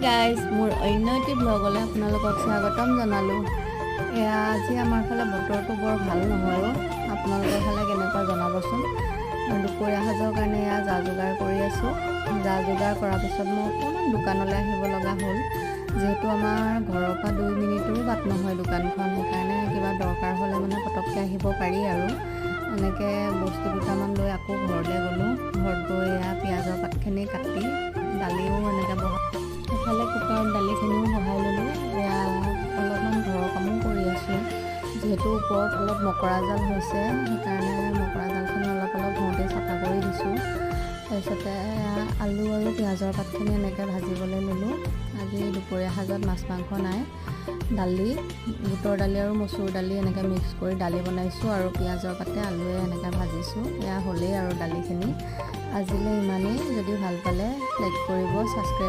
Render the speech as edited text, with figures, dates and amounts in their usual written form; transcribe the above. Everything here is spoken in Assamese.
গাইজ, মোৰ অন্য এটি ব্লগলৈ আপোনালোকক স্বাগতম জনালোঁ। এয়া আজি আমাৰ ফালে বতৰটো বৰ ভাল নহয়। আপোনালোকৰ ফালে কেনেকুৱা জনাবচোন। দুপৰীয়া সাজৰ কাৰণে এয়া যা যোগাৰ কৰি আছোঁ। যা যোগাৰ কৰাৰ পিছত মই অকণমান দোকানলৈ আহিব লগা হ'ল, যিহেতু আমাৰ ঘৰৰ পৰা 2 মিনিটৰো বাট নহয় দোকানখন। সেইকাৰণে কিবা দৰকাৰ হ'লে মানে পটককৈ আহিব পাৰি আৰু এনেকৈ বস্তু দুটামান লৈ আকৌ ঘৰলৈ গ'লোঁ। ঘৰত গৈ এয়া পিঁয়াজৰ পাতখিনি কাটি দালিও এনেকৈ এফালে কুকাৰত দালিখিনিও বহাই ল'লোঁ। এয়া অলপমান ঘৰৰ কামো কৰি আছোঁ, যিহেতু ওপৰত অলপ মকৰা জাল হৈছে, সেইকাৰণে মকৰা জালখিনি অলপ ঘৰতে চাফা কৰি দিছোঁ। তাৰপিছতে আলু আৰু পিঁয়াজৰ পাতখিনি এনেকৈ ভাজিবলৈ ল'লোঁ। আজি দুপৰীয়া সাজত মাছ মাংস নাই, দালি, বুটৰ দালি আৰু মচুৰ দালি এনেকৈ মিক্স কৰি দালি বনাইছোঁ আৰু পিঁয়াজৰ পাতে আলুৱে এনেকৈ ভাজিছোঁ। এয়া হ'লেই আৰু দালিখিনি। আজিলৈ ইমানেই। যদি ভাল পালে লাইক কৰিব, ছাবস্ক্ৰাইব